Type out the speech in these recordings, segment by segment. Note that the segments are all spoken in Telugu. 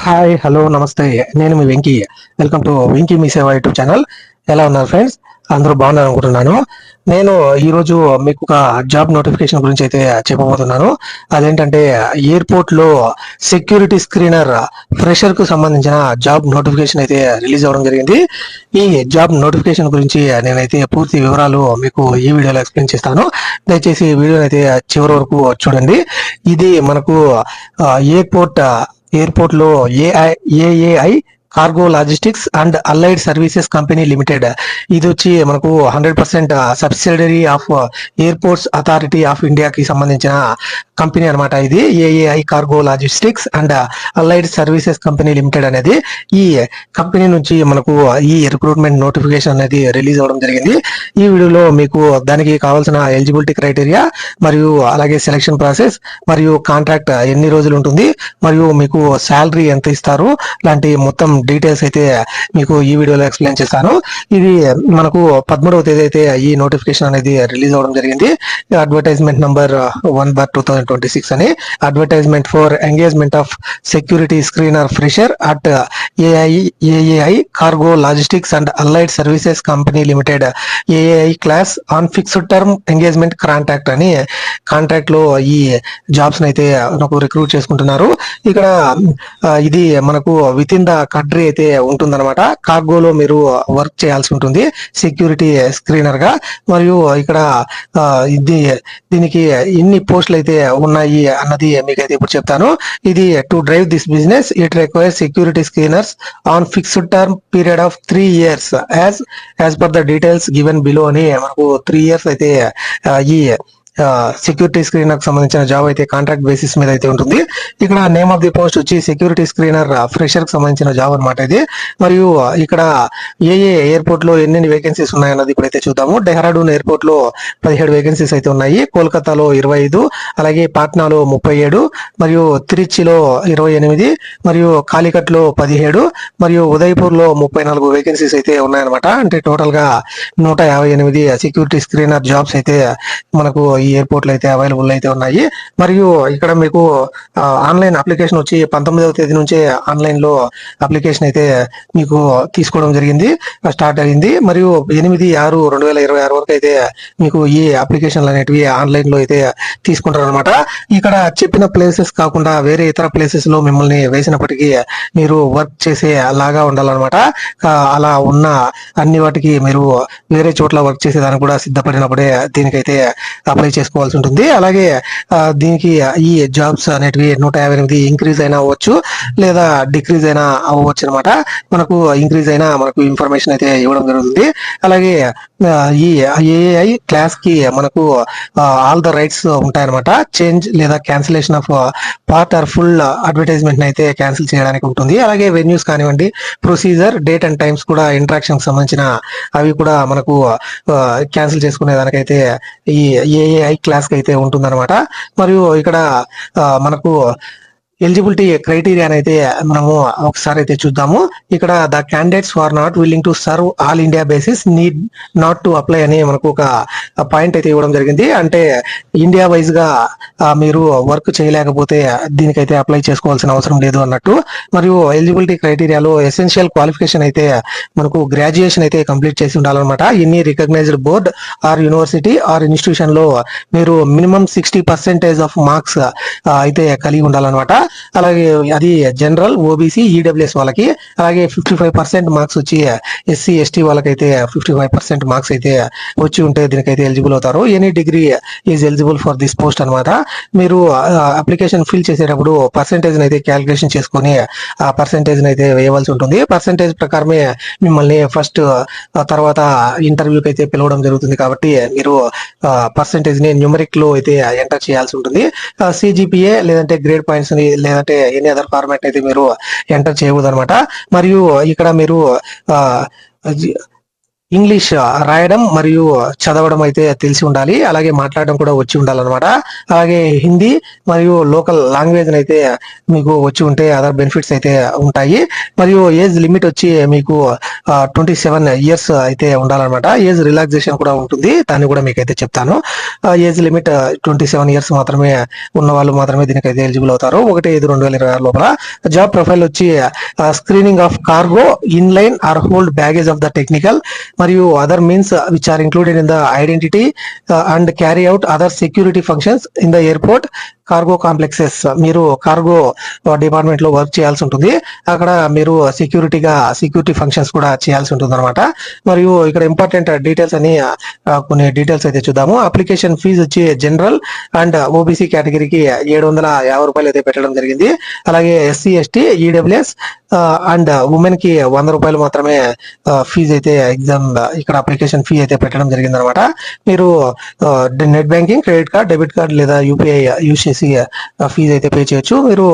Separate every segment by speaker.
Speaker 1: హాయ్ హలో నమస్తే. నేను మీ వెంకీ. వెల్కమ్ టు వెంకీ మీ సేవ యూట్యూబ్ ఛానల్. ఎలా ఉన్నారు ఫ్రెండ్స్? అందరూ బాగున్నారు అనుకుంటున్నాను. నేను ఈరోజు మీకు ఒక జాబ్ నోటిఫికేషన్ గురించి అయితే చెప్పబోతున్నాను. అదేంటంటే ఎయిర్పోర్ట్ లో సెక్యూరిటీ స్క్రీనర్ ఫ్రెషర్ కు సంబంధించిన జాబ్ నోటిఫికేషన్ అయితే రిలీజ్ అవ్వడం జరిగింది. ఈ జాబ్ నోటిఫికేషన్ గురించి నేనైతే పూర్తి వివరాలు మీకు ఈ వీడియోలో ఎక్స్ప్లెయిన్ చేస్తాను. దయచేసి ఈ వీడియోని అయితే చివరి వరకు చూడండి. ఇది మనకు ఎయిర్పోర్ట్ లో AI cargo logistics and allied services company limited. ఇది వచ్చి మనకు 100% subsidiary of airports authority of ఇండియాకి సంబంధించిన కంపెనీ అనమాట. ఇది AI cargo logistics and allied services company limited అనేది ఈ కంపెనీ నుంచి మనకు ఈ రిక్రూట్మెంట్ నోటిఫికేషన్ అనేది రిలీజ్ అవ్వడం జరిగింది. ఈ వీడియోలో మీకు దానికి కావాల్సిన ఎలిజిబిలిటీ క్రైటీరియా మరియు అలాగే సెలక్షన్ ప్రాసెస్ మరియు కాంట్రాక్ట్ ఎన్ని రోజులు ఉంటుంది మరియు మీకు శాలరీ ఎంత ఇస్తారు లాంటి మొత్తం డీటెయిల్స్ అయితే మీకు ఈ వీడియోలో ఎక్స్ప్లెయిన్ చేస్తాను. ఇది మనకు 13వ తేదీ అయితే ఈ నోటిఫికేషన్ అనేది రిలీజ్ అవ్వడం జరిగింది. అడ్వర్టైజ్మెంట్ నంబర్ 1/2026 అని. Advertisement for engagement of security screener fresher at AI cargo logistics and allied services company limited AI class on fixed term engagement contract అని. కాంట్రాక్ట్ లో ఈ జాబ్స్ అయితే మనకు రిక్రూట్ చేసుకుంటున్నారు. ఇక్కడ ఇది మనకు విత్ ఇన్ ద కంట్రీ అయితే ఉంటుందన్నమాట. కార్గోలో మీరు వర్క్ చేయాల్సి ఉంటుంది సెక్యూరిటీ స్క్రీనర్ గా. మరియు ఇక్కడ దీనికి ఎన్ని పోస్టులు అయితే ఉన్నాయి అన్నది మీకైతే ఇప్పుడు చెప్తాను. ఇది to drive this business it requires security screeners on fixed term period of 3 years as per the details given below అని. మనకు 3 years అయితే ఈ సెక్యూరిటీ స్క్రీనర్ కి సంబంధించిన జాబ్ అయితే కాంట్రాక్ట్ బేసిస్ మీద అయితే ఉంటుంది. ఇక్కడ నేమ్ ఆఫ్ ది పోస్ట్ వచ్చి సెక్యూరిటీ స్క్రీనర్ ఫ్రెషర్ కి సంబంధించిన జాబ్ అనమాట ఇది. మరియు ఇక్కడ ఏ ఎయిర్పోర్ట్ లో ఎన్ని వేకెన్సీస్ ఉన్నాయన్నది ఇప్పుడైతే చూద్దాము. డెహ్రాడూన్ ఎయిర్పోర్ట్ లో 17 వేకెన్సీస్ అయితే ఉన్నాయి. కోల్కతాలో 25, అలాగే పాట్నాలో 37, మరియు తిరుచిలో 28, మరియు కాలికట్ లో 17, మరియు ఉదయపూర్ లో 34 వేకెన్సీస్ అయితే ఉన్నాయన్నమాట. అంటే టోటల్ గా 158 సెక్యూరిటీ స్క్రీనర్ జాబ్స్ అయితే మనకు ఈ ఎయిర్పోర్ట్ లో అయితే అవైలబుల్ అయితే ఉన్నాయి. మరియు ఇక్కడ మీకు ఆన్లైన్ అప్లికేషన్ వచ్చి 19వ తేదీ నుంచే ఆన్లైన్ లో అప్లికేషన్ అయితే మీకు తీసుకోవడం జరిగింది, స్టార్ట్ అయింది. మరియు 8/6/2026 వరకు అయితే మీకు ఈ అప్లికేషన్లు అనేటివి ఆన్లైన్ లో అయితే తీసుకుంటారు అనమాట. ఇక్కడ చెప్పిన ప్లేసెస్ కాకుండా వేరే ఇతర ప్లేసెస్ లో మిమ్మల్ని వేసినప్పటికీ మీరు వర్క్ చేసే లాగా ఉండాలన్నమాట. అలా ఉన్న అన్ని వాటికి మీరు వేరే చోట్ల వర్క్ చేసేదానికి కూడా సిద్ధపడినప్పుడే దీనికైతే అప్లై చేసుకోవాల్సి ఉంటుంది. అలాగే దీనికి ఈ జాబ్స్ అనేటివి 158 ఇంక్రీజ్ అయినా అవ్వచ్చు లేదా డిక్రీజ్ అయినా అవ్వచ్చు అనమాట. మనకు ఇంక్రీజ్ అయినా మనకు ఇన్ఫర్మేషన్ అయితే ఇవ్వడం జరుగుతుంది. అలాగే ఈ ఏఐ క్లాస్ కి మనకు ఆల్ ద రైట్స్ ఉంటాయన్నమాట. చేంజ్ లేదా cancellation of part or full advertisement అయితే క్యాన్సిల్ చేయడానికి ఉంటుంది. అలాగే వెన్యూస్ కానివ్వండి, ప్రొసీజర్, డేట్ అండ్ టైమ్స్ కూడా ఇంట్రాక్షన్ కి సంబంధించిన అవి కూడా మనకు క్యాన్సిల్ చేసుకునే దానికైతే ఈ ఏఐ క్లాస్ కి అయితే ఉంటుందన్నమాట. మరియు ఇక్కడ మనకు ఎలిజిబిలిటీ క్రైటీరియా అయితే మనము ఒకసారి అయితే చూద్దాము. ఇక్కడ the candidates are not willing to serve all India basis need not to apply అని మనకు ఒక పాయింట్ అయితే ఇవ్వడం జరిగింది. అంటే ఇండియా వైజ్ గా మీరు వర్క్ చేయలేకపోతే దీనికైతే అప్లై చేసుకోవాల్సిన అవసరం లేదు అన్నట్టు. మరియు ఎలిజిబిలిటీ క్రైటీరియాలో ఎసెన్షియల్ క్వాలిఫికేషన్ అయితే మనకు గ్రాడ్యుయేషన్ అయితే కంప్లీట్ చేసి ఉండాలన్నమాట. Any recognised board or university or institution లో మీరు మినిమం 60% ఆఫ్ మార్క్స్ అయితే కలిగి ఉండాలన్నమాట. అలాగే అది జనరల్, ఓబీసీ, ఈడబ్ల్యూఎస్ వాళ్ళకి. అలాగే 55% మార్క్స్ వచ్చి ఎస్సీ ఎస్టీ వాళ్ళకైతే 55% మార్క్స్ అయితే వచ్చి ఉంటే దీనికైతే ఎలిజిబుల్ అవుతారు. Any degree is eligible for this post అనమాట. మీరు అప్లికేషన్ ఫిల్ చేసేటప్పుడు పర్సెంటేజ్ అయితే క్యాలిక్యులేషన్ చేసుకొని ఆ పర్సెంటేజ్ అయితే వేయవలసి ఉంటుంది. పర్సెంటేజ్ ప్రకారమే మిమ్మల్ని ఫస్ట్ తర్వాత ఇంటర్వ్యూకి అయితే పిలవడం జరుగుతుంది. కాబట్టి మీరు పర్సెంటేజ్ ని న్యూమరిక్ లో అయితే ఎంటర్ చేయాల్సి ఉంటుంది. సిజిపిఏ లేదంటే గ్రేడ్ పాయింట్స్ ని లేదంటే ఎనీ అదర్ ఫార్మాట్ అయితే మీరు ఎంటర్ చేయకూడదు అనమాట. మరియు ఇక్కడ మీరు ఇంగ్లీష్ రాయడం మరియు చదవడం అయితే తెలిసి ఉండాలి, అలాగే మాట్లాడడం కూడా వచ్చి ఉండాలన్నమాట. అలాగే హిందీ మరియు లోకల్ లాంగ్వేజ్ అయితే మీకు వచ్చి ఉంటే అదర్ బెనిఫిట్స్ అయితే ఉంటాయి. మరియు ఏజ్ లిమిట్ వచ్చి మీకు 27 ఇయర్స్ అయితే ఉండాలన్నమాట. ఏజ్ రిలాక్సేషన్ కూడా ఉంటుంది, దాన్ని కూడా మీకు అయితే చెప్తాను. ఏజ్ లిమిట్ 27 ఇయర్స్ మాత్రమే ఉన్న వాళ్ళు మాత్రమే దీనికైతే ఎలిజిబుల్ అవుతారు. 1/5/2026 లోపల. జాబ్ ప్రొఫైల్ వచ్చి screening of cargo, inline or hold baggage of the technical మరియు other means which are included in the identity and carry out other security functions in the airport cargo complexes. మీరు కార్గో డిపార్ట్మెంట్ లో వర్క్ చేయాల్సి ఉంటుంది. అక్కడ మీరు సెక్యూరిటీ ఫంక్షన్స్ కూడా చేయాల్సి ఉంటుంది అనమాట. మరియు ఇక్కడ ఇంపార్టెంట్ డీటెయిల్స్ అని కొన్ని డీటెయిల్స్ అయితే చూద్దాము. అప్లికేషన్ ఫీజు వచ్చి జనరల్ అండ్ ఓబీసీ కేటగిరీకి 750 రూపాయలు అయితే పెట్టడం జరిగింది. అలాగే SC ST EWS and women కి 100 రూపాయలు మాత్రమే ఫీజు అయితే ఎగ్జామ్ ఇక్కడ అప్లికేషన్ ఫీ అయితే పెట్టడం జరిగింది అనమాట. మీరు net banking, credit card, debit card లేదా యూపీఐ యూజ్ చేసి ఫీజు అయితే పే చేయొచ్చు. మీరు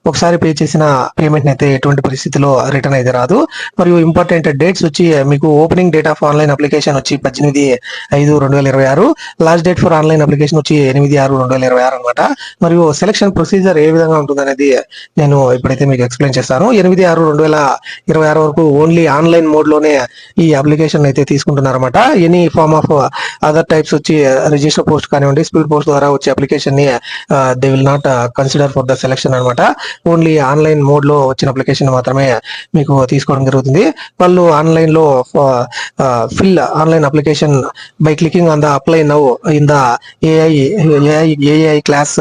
Speaker 1: ఒకసారి పే చేసిన పేమెంట్ అయితే ఎటువంటి పరిస్థితిలో రిటర్న్ అయితే రాదు. మరియు ఇంపార్టెంట్ డేట్స్ వచ్చి మీకు opening date of online application వచ్చి 18/5/2026. Last date for online application వచ్చి 8/6/2026 అనమాట. మరియు సెలక్షన్ ప్రొసీజర్ ఏ విధంగా ఉంటుంది అనేది నేను ఇప్పుడైతే మీకు ఎక్స్ప్లెయిన్ చేస్తాను. 8/6/2026 వరకు ఓన్లీ ఆన్లైన్ మోడ్ లోనే ఈ అప్లికేషన్ అయితే తీసుకుంటున్నారు అనమాట. Any form of other types వచ్చి రిజిస్టర్ పోస్ట్ కానివ్వండి, స్పీడ్ పోస్ట్ ద్వారా వచ్చే అప్లికేషన్ ని they will not consider for the selection అనమాట. ఓన్లీ ఆన్లైన్ మోడ్ లో వచ్చిన అప్లికేషన్ మాత్రమే మీకు తీసుకోవడం జరుగుతుంది. వాళ్ళు ఆన్లైన్ లో fill online application by clicking on the apply now in the AI class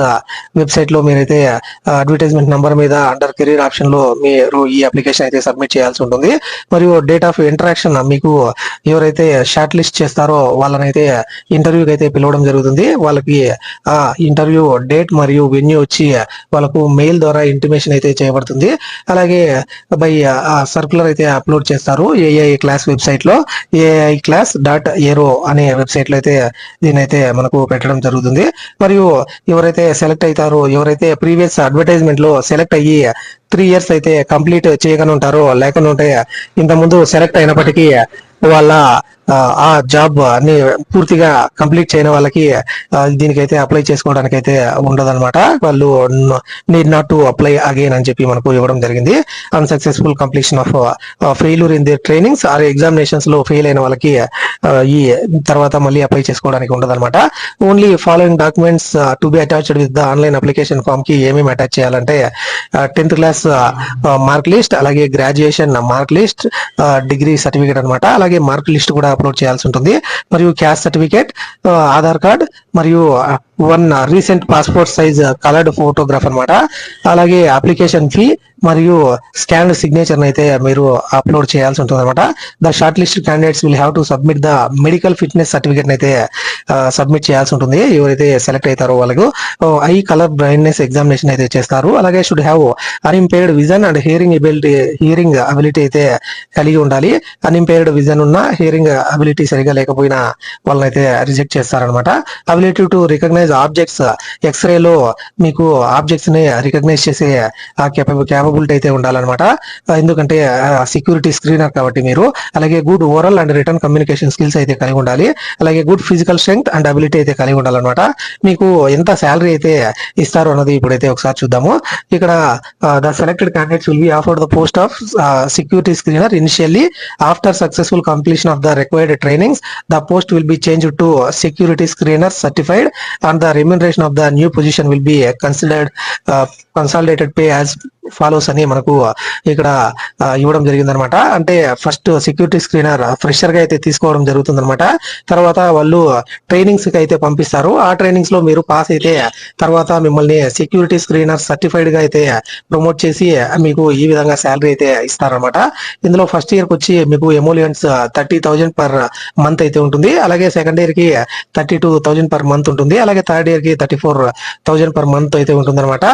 Speaker 1: website లో మీరైతే అడ్వర్టైజ్మెంట్ నంబర్ మీద అండర్ కెరీర్ ఆప్షన్ లో మీరు ఈ అప్లికేషన్ అయితే సబ్మిట్ చేయాల్సి ఉంటుంది. మరియు డేట్ ఆఫ్ ఇంటరాక్షన్ మీకు ఎవరైతే షార్ట్ లిస్ట్ చేస్తారో వాళ్ళనైతే ఇంటర్వ్యూకి అయితే పిలవడం జరుగుతుంది. వాళ్ళకి ఆ ఇంటర్వ్యూ డేట్ మరియు వెన్యూ వచ్చి వాళ్ళకు మెయిల్ ద్వారా ఇంటిమేషన్ అయితే చేయబడుతుంది. అలాగే బై సర్కులర్ అయితే అప్లోడ్ చేస్తారు ఏఐ క్లాస్ వెబ్సైట్ లో. AI class.aero అనే వెబ్సైట్ లో అయితే దీని అయితే మనకు పెట్టడం జరుగుతుంది. మరియు ఎవరైతే సెలెక్ట్ అవుతారో, ఎవరైతే ప్రీవియస్ అడ్వర్టైజ్మెంట్ లో సెలెక్ట్ అయ్యి 3 ఇయర్స్ అయితే కంప్లీట్ చేయగానే ఉంటారో, లేకుండా ఉంటే ఇంత ముందు సెలెక్ట్ అయినప్పటికీ వాళ్ళ ఆ జాబ్ ని పూర్తిగా కంప్లీట్ చేయని వాళ్ళకి దీనికైతే అప్లై చేసుకోవడానికి అయితే ఉండదన్నమాట. వాళ్ళు need not to apply again అని చెప్పి మనకు ఇవ్వడం జరిగింది. Unsuccessful completion of failure in the trainings or examinations లో ఫెయిల్ అయిన వాళ్ళకి ఈ తర్వాత మళ్ళీ అప్లై చేసుకోవడానికి ఉండదన్నమాట. Only following documents to be attached with the online application form కి ఏమేమి అటాచ్ చేయాలంటే 10th క్లాస్ మార్క్ లిస్ట్, అలాగే graduation mark list, degree certificate అనమాట. అలాగే మార్క్ లిస్ట్ కూడా అప్లోడ్ చేయాల్సి ఉంటుంది. మరియు క్యాస్ట్ సర్టిఫికేట్, ఆధార్ కార్డ్ మరియు 1 recent passport size coloured photograph అనమాట. అలాగే అప్లికేషన్ ఫీ మరియు స్కాన్డ్ సిగ్నేచర్ అయితే మీరు అప్లోడ్ చేయాల్సి ఉంటుంది అనమాట. The short list candidates will have to submit the medical fitness certificate అయితే సబ్మిట్ చేయాల్సి ఉంటుంది. ఎవరైతే సెలెక్ట్ అవుతారో వాళ్ళకు ఐ కలర్ బ్లైండ్నెస్ ఎగ్జామినేషన్ అయితే చేస్తారు. అలాగే should have unimpaired vision and hearing ability అయితే కలిగి ఉండాలి. అన్ఇంపేర్డ్ విజన్ ఉన్న, హియరింగ్ అబిలిటీ సరిగా లేకపోయినా వాళ్ళనైతే రిజెక్ట్ చేస్తారనమాట. Ability to recognise objects, X ray లో మీకు ఆబ్జెక్ట్స్ ని రికగ్నైజ్ చేసే ఆ క్యాపబిలిటీ అయితే ఉండాలన్నమాట. ఎందుకంటే సెక్యూరిటీ స్క్రీనర్ కాబట్టి మీరు. అలాగే good oral and return communication skills అయితే కలిగి ఉండాలి. అలాగే good physical strength and ability అయితే కలిగి ఉండాలన్నమాట. మీకు ఎంత శాలరీ అయితే ఇస్తారు అన్నది ఇప్పుడైతే ఒకసారి చూద్దాము. ఇక్కడ the selected candidates will be offered the post of security screener initially. After successful completion of the required trainings the post will be changed to security screener certified and the remuneration of the new position will be considered consolidated pay as follows అని మనకు ఇక్కడ ఇవ్వడం జరిగింది అనమాట. అంటే ఫస్ట్ సెక్యూరిటీ స్క్రీనర్ ఫ్రెషర్ గా అయితే తీసుకోవడం జరుగుతుంది అనమాట. తర్వాత వాళ్ళు ట్రైనింగ్స్ కి అయితే పంపిస్తారు. ఆ ట్రైనింగ్స్ లో మీరు పాస్ అయితే తర్వాత మిమ్మల్ని సెక్యూరిటీ స్క్రీనర్ సర్టిఫైడ్ గా అయితే ప్రమోట్ చేసి మీకు ఈ విధంగా శాలరీ అయితే ఇస్తారనమాట. ఇందులో ఫస్ట్ ఇయర్ కి వచ్చి మీకు ఎమోలియన్స్ 30,000 పర్ మంత్ అయితే ఉంటుంది. అలాగే సెకండ్ ఇయర్ కి 32,000 పర్ మంత్ ఉంటుంది. అలాగే థర్డ్ ఇయర్ కి 34,000 పర్ మంత్ అయితే ఉంటుంది అనమాట.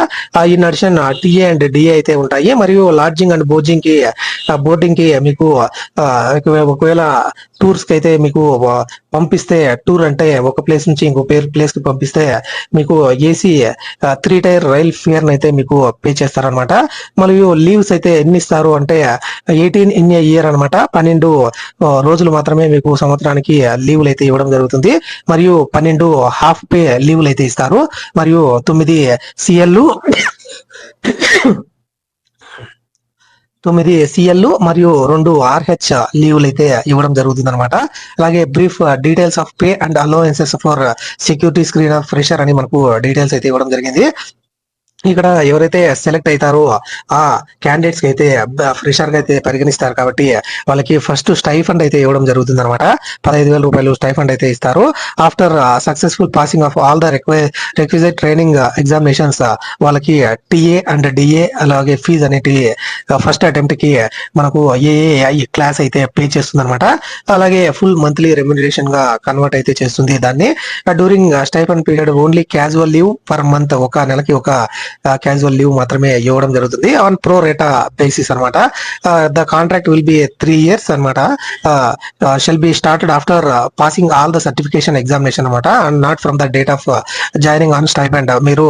Speaker 1: In addition TA and DA DA అయితే ఉంటాయి. మరియు లాడ్జింగ్ అండ్ బోర్డింగ్ కి మీకు ఒకవేళ టూర్స్ కి అయితే మీకు పంపిస్తే, టూర్ అంటే ఒక ప్లేస్ నుంచి ఇంకో ప్లేస్ కి పంపిస్తే మీకు ఏసీ 3 టైర్ రైల్ ఫేర్ అయితే మీకు పే చేస్తారనమాట. మరియు లీవ్స్ అయితే ఎన్ని ఇస్తారు అంటే 18 ఇన్ ఏ ఇయర్ అనమాట. 12 రోజులు మాత్రమే మీకు సంవత్సరానికి లీవ్లు అయితే ఇవ్వడం జరుగుతుంది. మరియు 12 హాఫ్ పే లీవ్లు అయితే ఇస్తారు. మరియు 9 సిఎల్ 9 మరియు 2 RH లీవ్లు అయితే ఇవ్వడం జరుగుతుంది అనమాట. అలాగే brief details of pay and allowances for security screen off fresher అని మనకు డీటెయిల్స్ అయితే ఇవ్వడం జరిగింది. ఇక్కడ ఎవరైతే సెలెక్ట్ అవుతారో ఆ క్యాండిడేట్స్ కి అయితే ఫ్రెషర్ గా అయితే పరిగణిస్తారు కాబట్టి వాళ్ళకి ఫస్ట్ స్టైఫండ్ అయితే ఇవ్వడం జరుగుతుంది అనమాట. 15,000 రూపాయలు స్టైఫండ్ అయితే ఇస్తారు. After successful passing of all the requisite training examinations వాళ్ళకి టీఏ అండ్ డిఏ అలాగే ఫీజ్ అనేటి ఫస్ట్ అటెంప్ట్ కి మనకు ఏఏఐ క్లాస్ అయితే పే చేస్తుంది అనమాట. అలాగే ఫుల్ మంత్లీ రెమ్యునరేషన్ గా కన్వర్ట్ అయితే చేస్తుంది దాన్ని. During stipend period only casual leave per month, ఒక నెలకి ఒక క్యాజువల్ లీవ్ మాత్రమే ఇవ్వడం జరుగుతుంది ఆన్ ప్రో రేటా బేసిస్ అనమాట. The contract will be 3 years అనమాట. Shall be started after passing all the certification examination అనమాట, and not from the date of joining on stipend. మీరు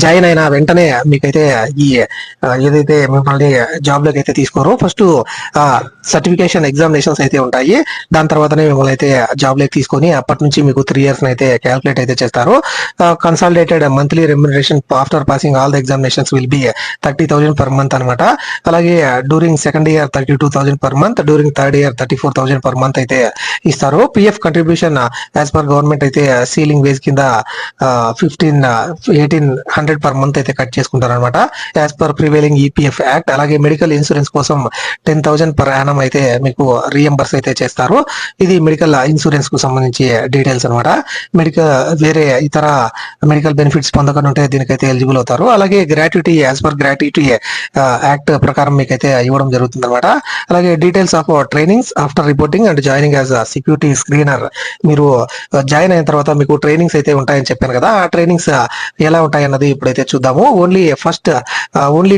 Speaker 1: జాయిన్ అయిన వెంటనే మీకైతే ఈ ఏదైతే మిమ్మల్ని జాబ్ లోకి అయితే తీసుకోరో ఫస్ట్ సర్టిఫికేషన్ ఎగ్జామినేషన్స్ అయితే ఉంటాయి. దాని తర్వాతనే మిమ్మల్ని అయితే జాబ్ లోకి తీసుకొని అప్పటి నుంచి మీకు 3 years అయితే క్యాల్కులేట్ అయితే చేస్తారు. Consolidated monthly remuneration after passing all the examinations will be 30,000 per month అనమాట. అలాగే during second year 32,000 per month, during third year 34,000 per month అయితే ఇస్తారు. PF contribution as per government అయితే సీలింగ్ వేజ్ కింద 1,800 per month అయితే కట్ చేసుకుంటారు అనమాట as per prevailing EPF act. అలాగే మెడికల్ ఇన్సూరెన్స్ కోసం 10,000 per annum అయితే మీకు రీఎంబర్స్ అయితే చేస్తారు. ఇది మెడికల్ ఇన్సూరెన్స్ కు సంబంధించి డీటెయిల్స్ అనమాట. వేరే ఇతర మెడికల్ బెనిఫిట్స్ పొందకుండా దీనికైతే ఎలిజిబుల్ అవుతారు. అలాగే gratuity as per gratuity act ప్రకారం మీకైతే ఇవ్వడం జరుగుతుంది అనమాట. అలాగే details of trainings after reporting and joining as security screener. మీరు జాయిన్ అయిన తర్వాత మీకు ట్రైనింగ్స్ అయితే ఉంటాయని చెప్పాను కదా, ఆ ట్రైనింగ్స్ ఎలా ఉంటాయి అన్నది ఇప్పుడైతే చూద్దాము. Only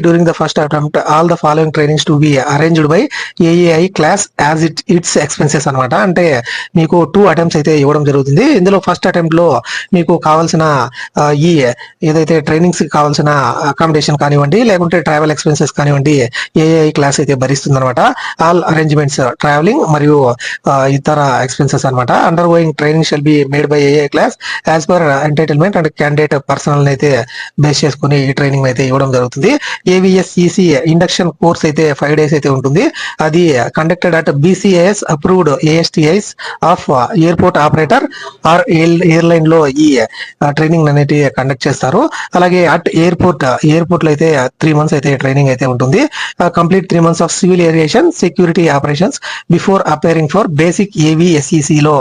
Speaker 1: during the first attempt all the following trainings to be arranged by AAI class as it's expenses అనమాట. అంటే మీకు 2 attempts అయితే ఇవ్వడం జరుగుతుంది. ఇందులో ఫస్ట్ అటెంప్ట్ లో మీకు కావాల్సిన ఈ ఏదైతే ట్రైనింగ్స్ కావాల్సిన అకామిడేషన్ కానివ్వండి, లేకుంటే ట్రావెల్ ఎక్స్పెన్సెస్ కానివ్వండి, ఏఐ క్లాస్ అయితే భరిస్తుంది అనమాట. ఆల్ అరేంజ్మెంట్స్ ట్రావెలింగ్ మరియు ఇతర ఎక్స్పెన్సెస్ అనమాట. Under going training shall be made by AI class as per entitlement and candidate personal అయితే బేస్ చేసుకుని ఈ ట్రైనింగ్ అయితే ఇవ్వడం జరుగుతుంది. ఏవిఎస్ఈసి ఇండక్షన్ కోర్స్ అయితే 5 days అయితే ఉంటుంది. అది conducted at BCIS approved ASTIs of airport operator or airline లో ఈ ట్రైనింగ్ అనేది కండక్ట్ చేస్తారు. అలాగే అట్ ఎయిర్పోర్ట్ లో అయితే 3 months అయితే ట్రైనింగ్ అయితే ఉంటుంది. Complete 3 months of civil aviation security operations before appearing for basic AVSEC లో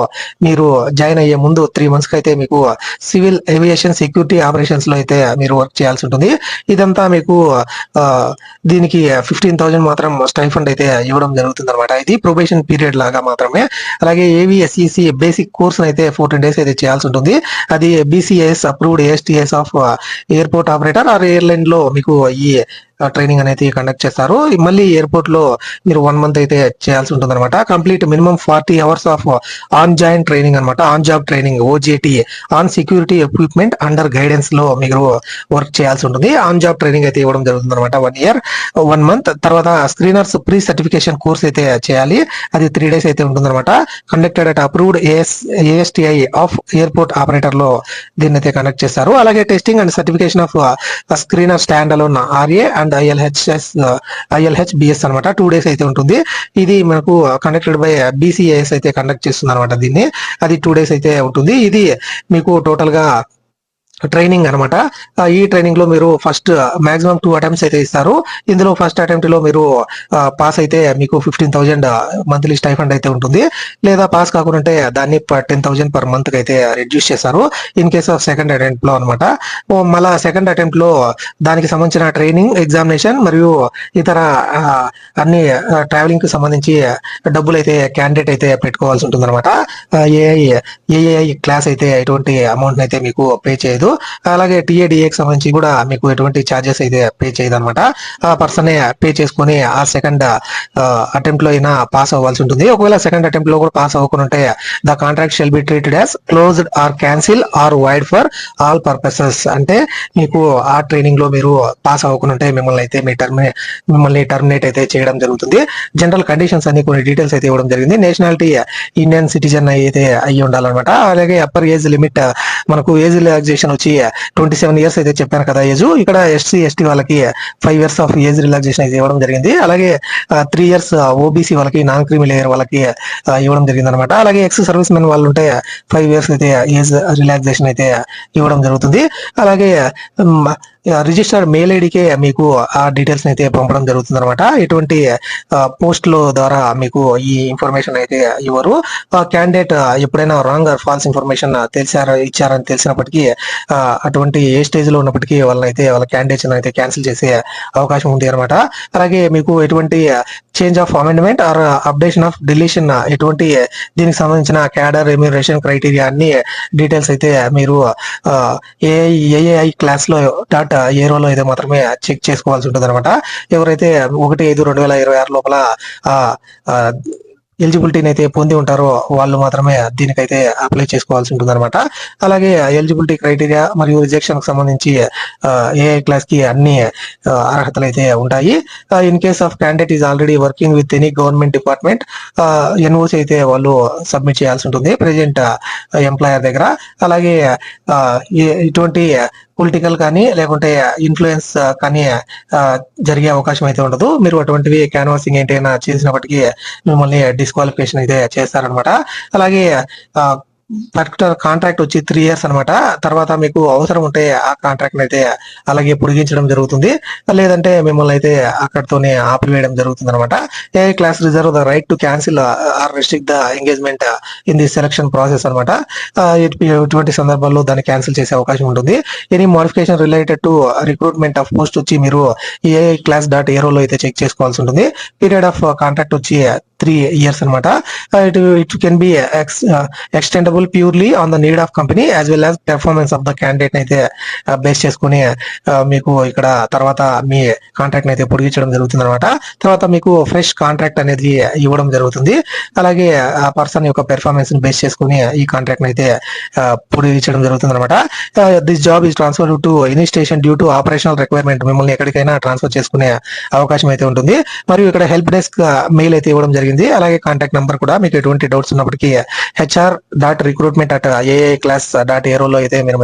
Speaker 1: మీరు జాయిన్ అయ్యే ముందు 3 months కి అయితే మీకు సివిల్ ఏవియేషన్ సెక్యూరిటీ ఆపరేషన్స్ లో అయితే మీరు వర్క్ చేయాల్సి ఉంటుంది. ఇదంతా మీకు దీనికి 15,000 మాత్రం స్టైఫండ్ అయితే ఇవ్వడం జరుగుతుంది అనమాట. ఇది ప్రొబేషన్ పీరియడ్ లాగా మాత్రమే. అలాగే ఏవిఎస్ఈసి బేసిక్ కోర్స్ అయితే 14 days అయితే చేయాల్సి ఉంటుంది. అది BCS approved ASTS of airport operator or airline లో మీకు ఈ ట్రైనింగ్ అనేది కండక్ట్ చేస్తారు. మళ్ళీ ఎయిర్పోర్ట్ లో మీరు 1 month అయితే చేయాల్సి ఉంటుంది అనమాట. Complete minimum 40 hours of on join training అనమాట, on job training OJT on security equipment under guidance లో మీరు వర్క్ చేయాల్సి ఉంటుంది. ఆన్ జాబ్ ట్రైనింగ్ అయితే ఇవ్వడం జరుగుతుంది అనమాట. 1 year 1 month. తర్వాత స్క్రీనర్స్ ప్రీ సర్టిఫికేషన్ కోర్స్ అయితే చేయాలి. అది 3 days అయితే ఉంటుంది అనమాట. Conducted at approved ASTI of airport operator లో దీన్ని అయితే కండక్ట్ చేస్తారు. అలాగే testing and certification of screener stand alone RA and ILHBS అనమాట. 2 days అయితే ఉంటుంది. ఇది మనకు కండక్టెడ్ బై బీసీఏఎస్ అయితే కండక్ట్ చేస్తుంది అనమాట. దీన్ని అది 2 days అయితే ఉంటుంది. ఇది మీకు టోటల్ గా ట్రైనింగ్ అనమాట. ఈ ట్రైనింగ్ లో మీరు ఫస్ట్ మాక్సిమం 2 attempts అయితే ఇస్తారు. ఇందులో ఫస్ట్ అటెంప్ట్ లో మీరు పాస్ అయితే మీకు 15,000 మంత్లీ స్టైఫండ్ అయితే ఉంటుంది. లేదా పాస్ కాకుండా దాన్ని 10,000 per month అయితే రిడ్యూస్ చేస్తారు in case of second attempt లో అనమాట. మళ్ళా సెకండ్ అటెంప్ట్ లో దానికి సంబంధించిన ట్రైనింగ్ ఎగ్జామినేషన్ మరియు ఇతర అన్ని ట్రావెలింగ్ కి సంబంధించి డబ్బులు అయితే క్యాండిడేట్ అయితే పెట్టుకోవాల్సి ఉంటుంది అనమాట. ఏఐ క్లాస్ అయితే ఎటువంటి అమౌంట్ అయితే మీకు పే చేయదు. చేయదు. అలాగే టీఏడిఏకి సంబంధించి కూడా మీకు ఎటువంటి ఛార్జెస్ అయితే పే చేయదు అనమాట. ఆ పర్సనే పే చేసుకుని ఆ సెకండ్ అటెంప్ట్ లో అయినా పాస్ అవ్వాల్సి ఉంటుంది. ఒకవేళ సెకండ్ అటెంప్ట్ లో కూడా పాస్ అవ్వకుంటే the contract shall be treated as closed or cancel or void for all purposes. అంటే మీకు ఆ ట్రైనింగ్ లో మీరు పాస్ అవ్వకుంటే మిమ్మల్ని టర్మినేట్ అయితే చేయడం జరుగుతుంది. జనరల్ కండిషన్స్ అన్ని కొన్ని డీటెయిల్స్ అయితే ఇవ్వడం జరిగింది. నేషనాలిటీ ఇండియన్ సిటిజన్ అయితే అయ్యి ఉండాలన్నమాట. అలాగే అప్పర్ ఏజ్ లిమిట్ మనకు ఏజ్ రిలాక్సేషన్ వచ్చి 27 ఇయర్స్ అయితే చెప్పాను కదా ఏజ్. ఇక్కడ SC/ST వాళ్ళకి 5 ఇయర్స్ ఆఫ్ ఏజ్ రిలాక్సేషన్ అయితే ఇవ్వడం జరిగింది. అలాగే 3 ఇయర్స్ OBC వాళ్ళకి, నాన్ క్రీమీ లేయర్ వాళ్ళకి ఇవ్వడం జరిగింది అనమాట. అలాగే ఎక్స్ సర్వీస్ మెన్ వాళ్ళు ఉంటే 5 ఇయర్స్ అయితే ఏజ్ రిలాక్సేషన్ అయితే ఇవ్వడం జరుగుతుంది. అలాగే రిజిస్టర్డ్ మెయిల్ ఐడికే మీకు ఆ డీటెయిల్స్ అయితే పంపడం జరుగుతుంది అనమాట. ఎటువంటి పోస్ట్ల ద్వారా మీకు ఈ ఇన్ఫర్మేషన్ అయితే ఇవ్వరు. క్యాండిడేట్ ఎప్పుడైనా రాంగ్ ఆర్ ఫాల్స్ ఇన్ఫర్మేషన్ ఇచ్చారని తెలిసినప్పటికీ అటువంటి ఏ స్టేజ్ లో ఉన్నప్పటికీ వాళ్ళ క్యాండిడేట్స్ అయితే క్యాన్సిల్ చేసే అవకాశం ఉంది అనమాట. అలాగే మీకు ఎటువంటి change of amendment or updation of deletion ఎటువంటి దీనికి సంబంధించిన క్యాడర్ రెమ్యూనరేషన్ క్రైటీరియా అన్ని డీటెయిల్స్ అయితే మీరు ఏఐ క్లాస్ లో ఏరోలో అయితే మాత్రమే చెక్ చేసుకోవాల్సి ఉంటుంది అనమాట. ఎవరైతే 1/5/2026 లోపల ఎలిజిబిలిటీని అయితే పొంది ఉంటారో వాళ్ళు మాత్రమే దీనికైతే అప్లై చేసుకోవాల్సి ఉంటుంది అనమాట. అలాగే ఎలిజిబిలిటీ క్రైటీరియా మరియు రిజెక్షన్ కి సంబంధించి ఏఐ క్లాస్ కి అన్ని అర్హతలు అయితే ఉంటాయి. In case of candidate is already working with any government department NOC అయితే వాళ్ళు సబ్మిట్ చేయాల్సి ఉంటుంది ప్రెజెంట్ ఎంప్లాయర్ దగ్గర. అలాగే ఇటువంటి పొలిటికల్ కానీ లేకుంటే ఇన్ఫ్లుయెన్స్ కానీ జరిగే అవకాశం అయితే ఉండదు. మీరు అటువంటివి క్యాన్వాసింగ్ ఏంటైనా చేసినప్పటికీ మిమ్మల్ని డిస్క్వాలిఫికేషన్ అయితే చేస్తారనమాట. అలాగే పర్టికులర్ కాంట్రాక్ట్ వచ్చి 3 ఇయర్స్ అనమాట. తర్వాత మీకు అవసరం ఉంటే ఆ కాంట్రాక్ట్ అయితే అలాగే పొడిగించడం జరుగుతుంది, లేదంటే మిమ్మల్ని అయితే అక్కడితోనే ఆపివేయడం జరుగుతుంది అనమాట. A class reserve the right to cancel or restrict the engagement in the selection process అనమాట. ఇటువంటి సందర్భాల్లో దాన్ని క్యాన్సిల్ చేసే అవకాశం ఉంటుంది. Any modification related to recruitment of post వచ్చి మీరు AI-class.aero అయితే చెక్ చేసుకోవాల్సి ఉంటుంది. పీరియడ్ ఆఫ్ కాంట్రాక్ట్ వచ్చి 3 ఇయర్స్ అనమాట. It can be extendable purely on the need of company as well as performance of the candidate అయితే బేస్ చేసుకుని మీకు ఇక్కడ తర్వాత మీ కాంట్రాక్ట్ అయితే పొడిగించడం జరుగుతుంది అనమాట. తర్వాత మీకు ఫ్రెష్ కాంట్రాక్ట్ అనేది ఇవ్వడం జరుగుతుంది. అలాగే ఆ పర్సన్ యొక్క పెర్ఫార్మెన్స్ ని బేస్ చేసుకుని ఈ కాంట్రాక్ట్ అయితే పొడిగించడం జరుగుతుంది అనమాట. This job is transfer to any station due to operational requirement. మిమ్మల్ని ఎక్కడికైనా ట్రాన్స్ఫర్ చేసుకునే అవకాశం అయితే ఉంటుంది. మరియు ఇక్కడ హెల్ప్ డెస్క్ మెయిల్ అయితే ఇవ్వడం జరిగింది. అలాగే కాంటాక్ట్ నంబర్ కూడా మీకు ఎటువంటి డౌట్స్ ఉన్నప్పటికీ HR.recruitment@AI-class.aero అయితే మీరు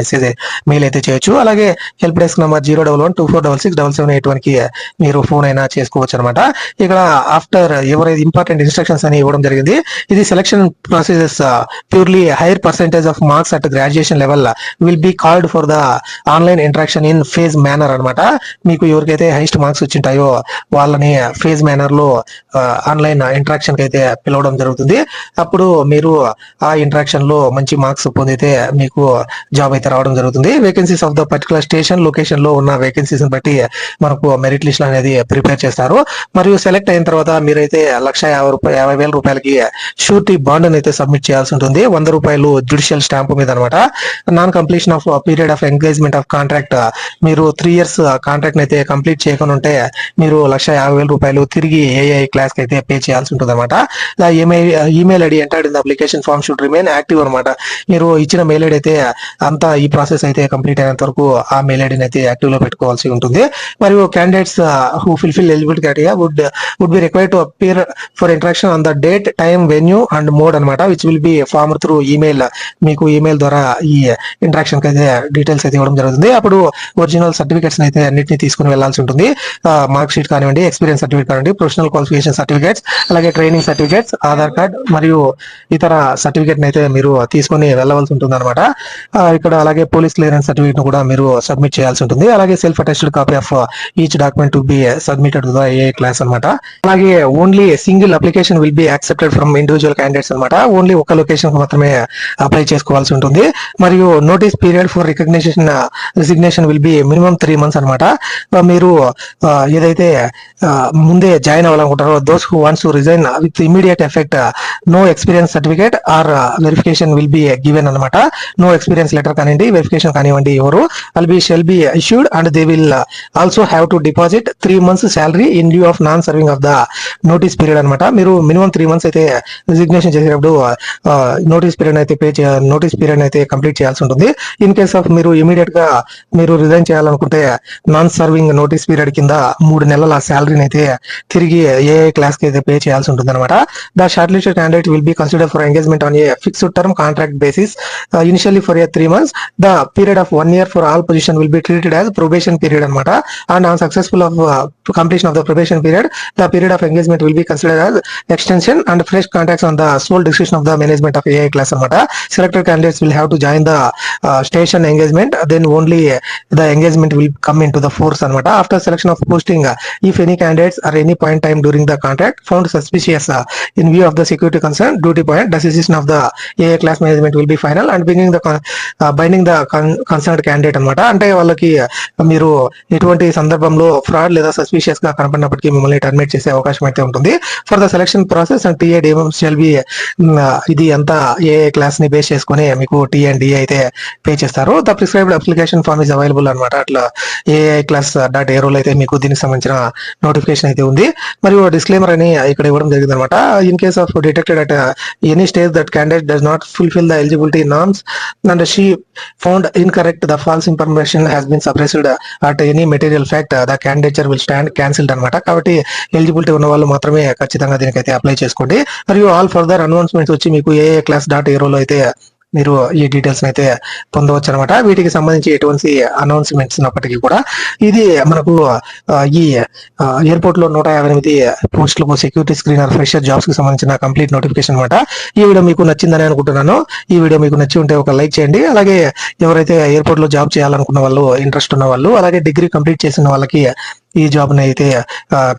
Speaker 1: మెయిల్ అయితే చేయొచ్చు. అలాగే హెల్ప్ డెస్క్ నంబర్ 01124667781 కి మీరు ఫోన్ అయినా చేసుకోవచ్చు అనమాట. ఇక్కడ ఆఫ్టర్ ఎవరైతే ఇంపార్టెంట్ ఇన్స్ట్రక్షన్స్ అని ఇవ్వడం జరిగింది. ఇది selection processes purely hire percentage of marks at graduation level will be called for the online interaction in phase manner అనమాట. మీకు ఎవరికైతే హైయెస్ట్ మార్క్స్ వచ్చింటాయో వాళ్ళని ఫేజ్ మేనర్ లో ఆన్లైన్ ఇంటరాక్షన్ కి అయితే పిలవడం జరుగుతుంది. అప్పుడు మీరు ఆ ఇంటరాక్షన్ లో మంచి మార్క్స్ పొందితే మీకు జాబ్ అయితే రావడం జరుగుతుంది. Vacancies of the particular station location లో ఉన్న వేకెన్సీస్ బట్టి మనకు మెరిట్ లిస్ట్ అనేది ప్రిపేర్ చేస్తారు. మరియు సెలెక్ట్ అయిన తర్వాత మీరైతే 1,50,000 రూపాయలకి షూరిటీ బాండ్ అయితే సబ్మిట్ చేయాల్సి ఉంటుంది. 100 రూపాయలు జ్యుడిషియల్ స్టాంప్ మీద అనమాట. Non completion of period of engagement of contract మీరు 3 ఇయర్స్ కాంట్రాక్ట్ అయితే కంప్లీట్ చేయకుండా ఉంటే మీరు 1,50,000 రూపాయలు తిరిగి AI క్లాస్ కి అయితే పే చేయాల్సి ఉంటుంది అనమాట. Email ID entered in the application form should remain active అనమాట. మీరు ఇచ్చిన మెయిల్ ఐడి అయితే అంతా ఈ ప్రాసెస్ అయితే కంప్లీట్ అయినంత వరకు ఆ మెయిల్ ఐడిని అయితే యాక్టివ్ లో పెట్టుకోవాల్సి ఉంటుంది. మరియు candidates who fulfil eligibility criteria would be required to appear for interaction on the date, time, venue and mode అనమాట, which will be form through email. మీకు ఈమెయిల్ ద్వారా ఈ ఇంటరాక్షన్ కి అయితే డీటెయిల్స్ అయితే ఇవ్వడం జరుగుతుంది. అప్పుడు ఒరిజినల్ సర్టిఫికేట్స్ అయితే అన్నింటినీ తీసుకుని వెళ్లాల్సి ఉంటుంది. మార్క్ షీట్ కానివ్వండి, ఎక్స్పీరియన్స్ సర్టిఫికేట్ కానివ్వండి, ప్రొఫెషనల్ క్వాలిఫికేషన్ సర్టిఫికేట్స్, అలాగే ట్రైనింగ్ సర్టిఫికేట్స్, ఆధార్ కార్డ్ మరియు ఇతర సర్టిఫికేట్ అయితే మీరు తీసుకొని వెళ్ళవలసి ఉంటుంది అనమాట. ఇక్కడ అలాగే పోలీస్ క్లియరెన్స్ సర్టిఫికేట్ కూడా మీరు సబ్మిట్ చేయాల్సి ఉంటుంది. అలాగే self attested copy of each document to be submitted to the AI class అనమాట. అలాగే only single application will be accepted from individual candidates అనమాట. ఓన్లీ ఒక లొకేషన్ కు మాత్రమే అప్లై చేసుకోవాల్సి ఉంటుంది. మరియు notice period for resignation will be minimum 3 months అనమాట. మీరు ఏదైతే ముందే జాయిన్ అవ్వాలనుకుంటారో those who wants to resign with immediate effect. No experience certificate or verification will be given అనమాట. No experience letter కానివ్వండి, వెరిఫికేషన్ కానివ్వండి ఎవరు shall be issued, and they will also have to deposit 3 months salary in lieu of non serving of the notice period అనమాట. మీరు మినిమం 3 months అయితే రిజిగ్నేషన్ చేసేటప్పుడు నోటీస్ పీరియడ్ అయితే కంప్లీట్ చేయాల్సి ఉంటుంది. ఇన్ కేస్ ఆఫ్ మీరు ఇమీడియట్ గా మీరు రిజైన్ చేయాలనుకుంటే నాన్ సర్వింగ్ నోటీస్ పీరియడ్ కింద 3 నెలల శాలరీని అయితే తిరిగి ఏ క్లాస్ కి అయితే పే చేయాల్సి ఉంటుంది అనమాట. The short listed candidate will be consider for engagement on a fixed term contract basis initially for 3 months. The period of 1 year for all position will be treated as probation period అనమాట. And on successful of completion of the probation period, the period of engagement will be considered as extension and fresh contacts on the sole discretion of the management of AI class anamata. Selected candidates will have to join the station engagement, then only the engagement will come into the force anamata. After selection of posting, if any candidates at any point time during the contract found suspicious in view of the security concern, duty point, decision of the AI class management will be final and binding the concerned candidate anamata. అంటే వాళ్ళకి మీరు ఎటువంటి సందర్భంలో ఫ్రాడ్ లేదా సస్పిషియస్ గా కనపడినప్పటికీ మిమ్మల్ని టర్మినేట్ చేసే అవకాశం అయితే ఉంటుంది. For the selection process and TA shall be, ఇది అంతా ఏ క్లాస్ ని బేస్ చేసుకుని మీకు టీ అండ్ డిఏ అయితే పే చేస్తారు. The prescribed application form is available అనమాట. అట్లా AI class dot a role అయితే మీకు దీనికి సంబంధించిన నోటిఫికేషన్ అయితే ఉంది. మరియు డిస్క్లైమర్ అని ఇక్కడ ఇవ్వడం జరిగింది అనమాట. In case of detected at any stage that candidate does not fulfil the eligibility norms and she found incorrect, the false information has been suppressed at any material fact, the candidature will stand cancelled అనమాట. కాబట్టి ఎలిజిబిలిటీ ఉన్న వాళ్ళు మాత్రమే ఖచ్చితంగా దీనికైతే అప్లై చేసుకోండి. మరియు ఆల్ ఫర్దర్ అనౌన్స్మెంట్స్ వచ్చి మీకు ఏ క్లాస్ డాట్ ఏ రోలో అయితే మీరు ఈ డీటెయిల్స్ అయితే పొందవచ్చు అనమాట. వీటికి సంబంధించి ఎటువంటి అనౌన్స్మెంట్స్ ఉన్నప్పటికీ కూడా ఇది మనకు ఈ ఎయిర్పోర్ట్ లో 158 పోస్టులకు సెక్యూరిటీ స్క్రీనర్ ఫ్రెషర్ జాబ్స్ కి సంబంధించిన కంప్లీట్ నోటిఫికేషన్ అనమాట. ఈ వీడియో మీకు నచ్చిందని అనుకుంటున్నాను. ఈ వీడియో మీకు నచ్చి ఉంటే ఒక లైక్ చేయండి. అలాగే ఎవరైతే ఎయిర్పోర్ట్ లో జాబ్ చేయాలనుకున్న వాళ్ళు, ఇంట్రెస్ట్ ఉన్న వాళ్ళు, అలాగే డిగ్రీ కంప్లీట్ చేసిన వాళ్ళకి ఈ జాబ్ ని అయితే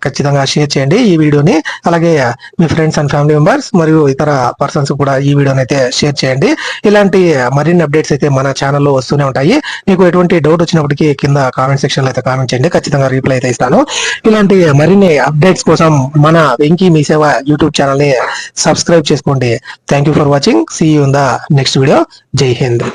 Speaker 1: ఖచ్చితంగా షేర్ చేయండి ఈ వీడియోని. అలాగే మీ ఫ్రెండ్స్ అండ్ ఫ్యామిలీ మెంబర్స్ మరియు ఇతర పర్సన్స్ కూడా ఈ వీడియోని అయితే షేర్ చేయండి. ఇలాంటి మరిన్ని అప్డేట్స్ అయితే మన ఛానల్లో వస్తూనే ఉంటాయి. మీకు ఎటువంటి డౌట్ వచ్చినప్పటికీ కింద కామెంట్ సెక్షన్ లో అయితే కామెంట్ చేయండి, ఖచ్చితంగా రిప్లై అయితే ఇస్తాను. ఇలాంటి మరిన్ని అప్డేట్స్ కోసం మన వెంకీ మీ సేవ యూట్యూబ్ ఛానల్ ని సబ్స్క్రైబ్ చేసుకోండి. Thank you for watching. See you in the next video. జై హింద్.